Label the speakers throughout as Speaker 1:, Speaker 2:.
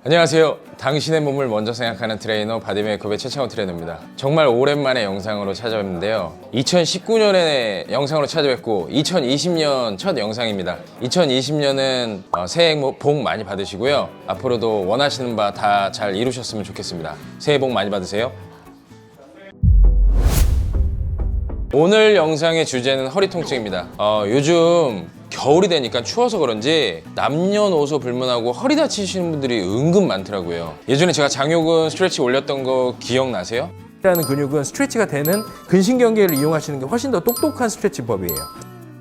Speaker 1: 안녕하세요. 당신의 몸을 먼저 생각하는 트레이너 바디메이크업의 최창호 트레이너입니다. 정말 오랜만에 영상으로 찾아왔는데요. 2019년에 영상으로 찾아뵙고 2020년 첫 영상입니다. 2020년은 새해 복 많이 받으시고요. 앞으로도 원하시는 바 다 잘 이루셨으면 좋겠습니다. 새해 복 많이 받으세요. 오늘 영상의 주제는 허리 통증입니다. 요즘 겨울이 되니까 추워서 그런지 남녀노소 불문하고 허리 다치시는 분들이 은근 많더라고요. 예전에 제가 장요근 스트레치 올렸던 거 기억나세요?
Speaker 2: 라는 근육은 스트레치가 되는 근신경계를 이용하시는 게 훨씬 더 똑똑한 스트레치법이에요.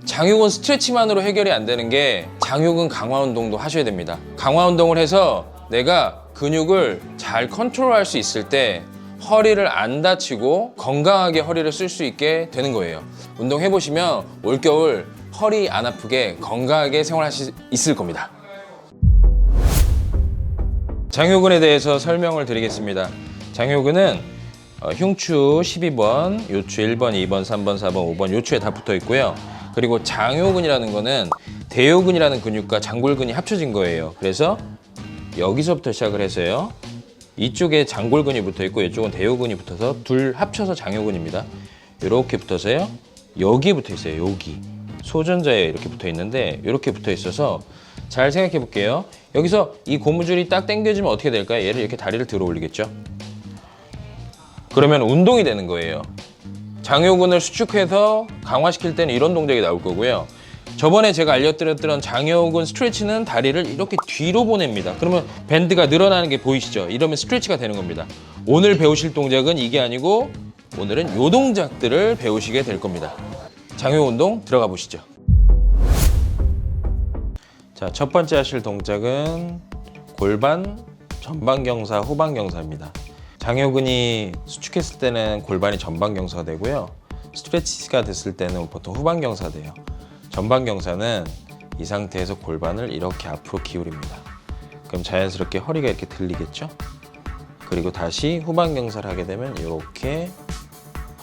Speaker 1: 장요근 스트레치만으로 해결이 안 되는 게 장요근 강화 운동도 하셔야 됩니다. 강화 운동을 해서 내가 근육을 잘 컨트롤할 수 있을 때 허리를 안 다치고 건강하게 허리를 쓸 수 있게 되는 거예요. 운동해 보시면 올겨울 허리 안 아프게 건강하게 생활할 수 있을 겁니다. 장요근에 대해서 설명을 드리겠습니다. 장요근은 흉추 12번, 요추 1번, 2번, 3번, 4번, 5번 요추에 다 붙어 있고요. 그리고 장요근이라는 거는 대요근이라는 근육과 장골근이 합쳐진 거예요. 그래서 여기서부터 시작을 해서요. 이쪽에 장골근이 붙어 있고 이쪽은 대요근이 붙어서 둘 합쳐서 장요근입니다. 이렇게 붙어서요. 여기 붙어 있어요. 여기. 소전자에 이렇게 붙어 있는데 이렇게 붙어 있어서 잘 생각해 볼게요. 여기서 이 고무줄이 딱 당겨지면 어떻게 될까요? 얘를 이렇게 다리를 들어 올리겠죠. 그러면 운동이 되는 거예요. 장요근을 수축해서 강화시킬 때는 이런 동작이 나올 거고요. 저번에 제가 알려드렸던 장요근 스트레치는 다리를 이렇게 뒤로 보냅니다. 그러면 밴드가 늘어나는 게 보이시죠? 이러면 스트레치가 되는 겁니다. 오늘 배우실 동작은 이게 아니고 오늘은 요 동작들을 배우시게 될 겁니다. 장요 운동 들어가 보시죠. 자, 첫 번째 하실 동작은 골반 전방경사, 후방경사입니다. 장요근이 수축했을 때는 골반이 전방경사가 되고요. 스트레치가 됐을 때는 보통 후방경사가 돼요. 전방경사는 이 상태에서 골반을 이렇게 앞으로 기울입니다. 그럼 자연스럽게 허리가 이렇게 들리겠죠? 그리고 다시 후방경사를 하게 되면 이렇게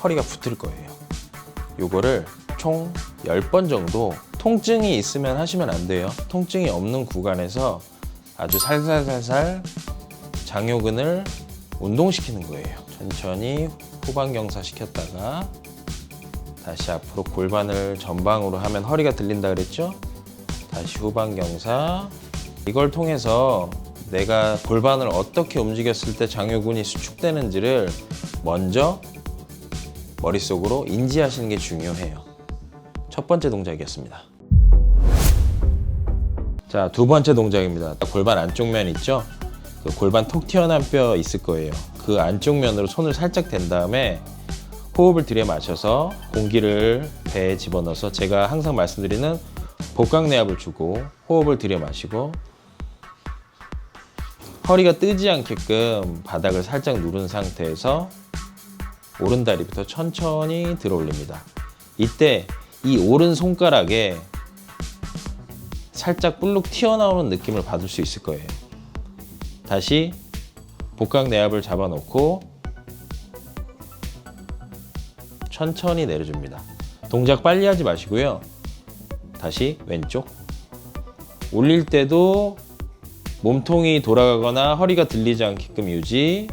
Speaker 1: 허리가 붙을 거예요. 요거를 총 10번 정도 통증이 있으면 하시면 안 돼요. 통증이 없는 구간에서 아주 살살살살 장요근을 운동시키는 거예요. 천천히 후방경사 시켰다가 다시 앞으로 골반을 전방으로 하면 허리가 들린다 그랬죠? 다시 후방경사. 이걸 통해서 내가 골반을 어떻게 움직였을 때 장요근이 수축되는지를 먼저 머릿속으로 인지하시는 게 중요해요. 첫 번째 동작이었습니다. 자, 두 번째 동작입니다. 골반 안쪽 면 있죠? 그 골반 톡 튀어나온 뼈 있을 거예요. 그 안쪽 면으로 손을 살짝 댄 다음에 호흡을 들이마셔서 공기를 배에 집어넣어서 제가 항상 말씀드리는 복강내압을 주고 호흡을 들이마시고 허리가 뜨지 않게끔 바닥을 살짝 누른 상태에서 오른다리부터 천천히 들어 올립니다. 이때 이 오른 손가락에 살짝 볼록 튀어나오는 느낌을 받을 수 있을 거예요. 다시 복강내압을 잡아놓고 천천히 내려줍니다. 동작 빨리 하지 마시고요. 다시 왼쪽. 올릴 때도 몸통이 돌아가거나 허리가 들리지 않게끔 유지.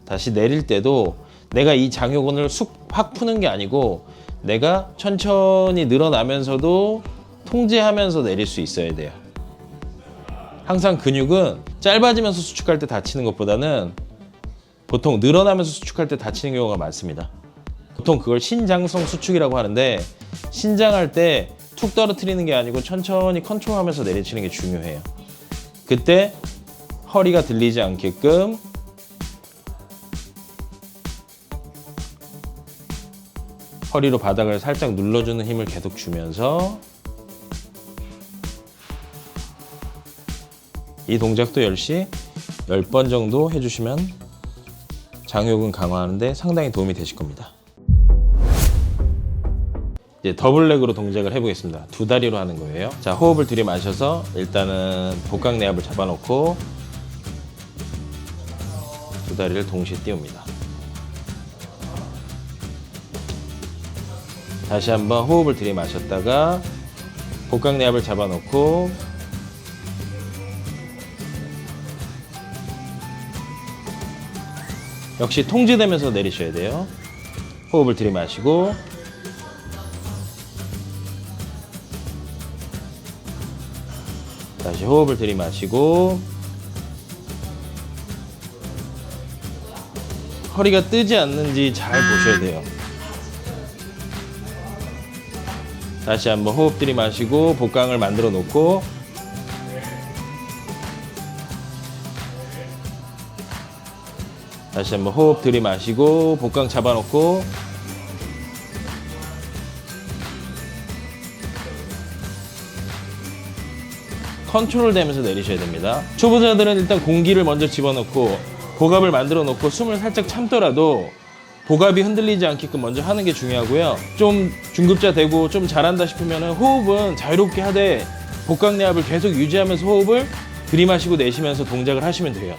Speaker 1: 다시 내릴 때도 내가 이 장요근을 확 푸는 게 아니고 내가 천천히 늘어나면서도 통제하면서 내릴 수 있어야 돼요. 항상 근육은 짧아지면서 수축할 때 다치는 것보다는 보통 늘어나면서 수축할 때 다치는 경우가 많습니다. 보통 그걸 신장성 수축이라고 하는데 신장할 때 툭 떨어뜨리는 게 아니고 천천히 컨트롤하면서 내리치는 게 중요해요. 그때 허리가 들리지 않게끔 허리로 바닥을 살짝 눌러주는 힘을 계속 주면서 이 동작도 역시 10번 정도 해주시면 장요근 강화하는데 상당히 도움이 되실 겁니다. 이제 더블레그로 동작을 해보겠습니다. 두 다리로 하는 거예요. 자, 호흡을 들이마셔서 일단은 복강내압을 잡아놓고 두 다리를 동시에 띄웁니다. 다시 한번 호흡을 들이마셨다가 복강내압을 잡아놓고 역시 통제되면서 내리셔야 돼요. 호흡을 들이마시고 다시 호흡을 들이마시고 허리가 뜨지 않는지 잘 보셔야 돼요. 다시 한번 호흡 들이마시고 복강을 만들어 놓고 다시 한번 호흡 들이마시고 복강 잡아놓고 컨트롤 되면서 내리셔야 됩니다. 초보자들은 일단 공기를 먼저 집어넣고 복압을 만들어 놓고 숨을 살짝 참더라도 복압이 흔들리지 않게끔 먼저 하는 게 중요하고요. 좀 중급자 되고 좀 잘한다 싶으면 호흡은 자유롭게 하되 복강 내압을 계속 유지하면서 호흡을 들이마시고 내쉬면서 동작을 하시면 돼요.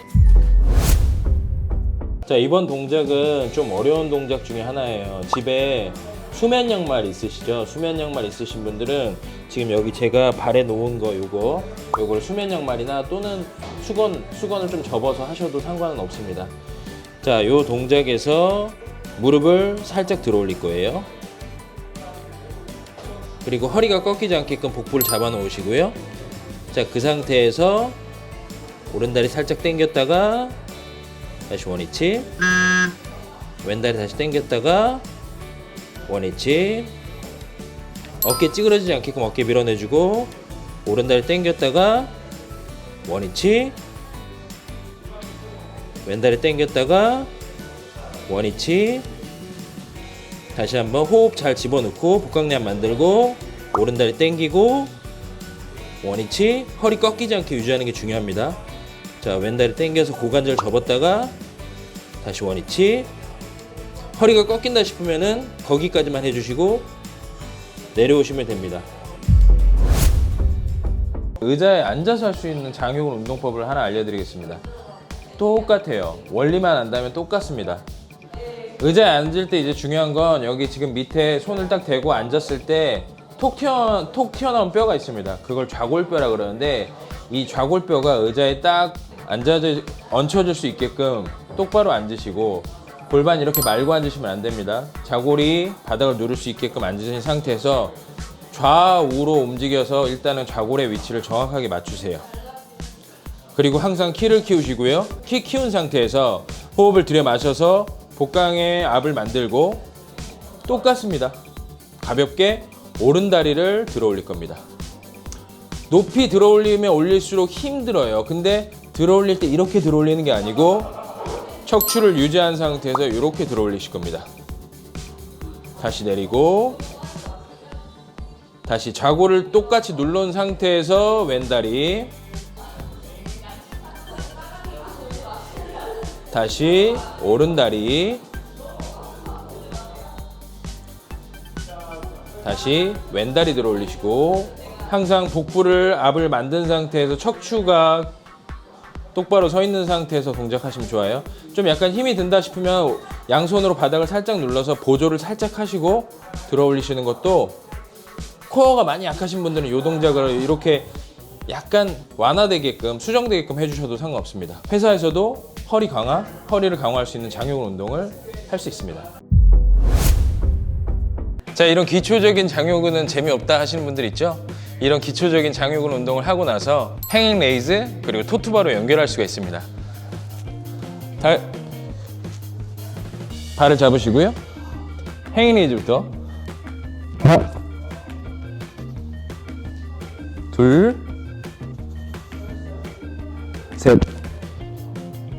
Speaker 1: 자, 이번 동작은 좀 어려운 동작 중에 하나예요. 집에 수면 양말 있으시죠? 수면 양말 있으신 분들은 지금 여기 제가 발에 놓은 거 요걸 수면 양말이나 또는 수건을 좀 접어서 하셔도 상관은 없습니다. 자, 요 동작에서 무릎을 살짝 들어 올릴 거예요. 그리고 허리가 꺾이지 않게끔 복부를 잡아 놓으시고요. 자, 그 상태에서 오른다리 살짝 당겼다가 다시 원위치, 왼다리 다시 당겼다가 원위치, 어깨 찌그러지지 않게끔 어깨 밀어내주고 오른다리 당겼다가 원위치, 왼다리 당겼다가 원위치, 다시 한번 호흡 잘 집어넣고 복강내압 만들고 오른다리 당기고 원위치, 허리 꺾이지 않게 유지하는 게 중요합니다. 자, 왼다리 당겨서 고관절 접었다가 다시 원위치, 허리가 꺾인다 싶으면은 거기까지만 해주시고 내려오시면 됩니다. 의자에 앉아서 할 수 있는 장요근 운동법을 하나 알려드리겠습니다. 똑같아요. 원리만 안다면 똑같습니다. 의자에 앉을 때 이제 중요한 건 여기 지금 밑에 손을 딱 대고 앉았을 때 톡 튀어나온 뼈가 있습니다. 그걸 좌골뼈라 그러는데 이 좌골뼈가 의자에 딱 얹혀질 수 있게끔 똑바로 앉으시고 골반 이렇게 말고 앉으시면 안 됩니다. 좌골이 바닥을 누를 수 있게끔 앉으신 상태에서 좌우로 움직여서 일단은 좌골의 위치를 정확하게 맞추세요. 그리고 항상 키를 키우시고요. 키 키운 상태에서 호흡을 들여 마셔서 복강의 압을 만들고 똑같습니다. 가볍게 오른다리를 들어 올릴 겁니다. 높이 들어 올리면 올릴수록 힘들어요. 근데 들어 올릴 때 이렇게 들어 올리는 게 아니고 척추를 유지한 상태에서 이렇게 들어 올리실 겁니다. 다시 내리고 다시 좌골을 똑같이 눌러놓은 상태에서 왼다리, 다시 오른다리, 다시 왼다리 들어 올리시고 항상 복부를 압을 만든 상태에서 척추가 똑바로 서 있는 상태에서 동작하시면 좋아요. 좀 약간 힘이 든다 싶으면 양손으로 바닥을 살짝 눌러서 보조를 살짝 하시고 들어 올리시는 것도, 코어가 많이 약하신 분들은 이 동작을 이렇게 약간 완화되게끔 수정되게끔 해주셔도 상관없습니다. 회사에서도 허리를 강화할 수 있는 장요근 운동을 할 수 있습니다. 자, 이런 기초적인 장요근은 재미없다 하시는 분들 있죠? 이런 기초적인 장요근 운동을 하고 나서 행잉 레이즈 그리고 토투바로 연결할 수가 있습니다. 발을 잡으시고요. 행잉 레이즈부터 하나, 둘, 셋.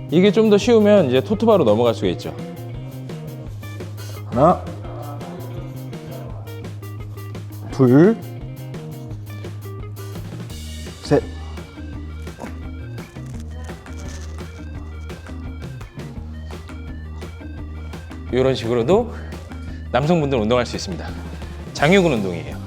Speaker 1: 이게 좀 더 쉬우면 이제 토투바로 넘어갈 수가 있죠. 하나, 둘, 셋. 이런 식으로도 남성분들 운동할 수 있습니다. 장요근 운동이에요.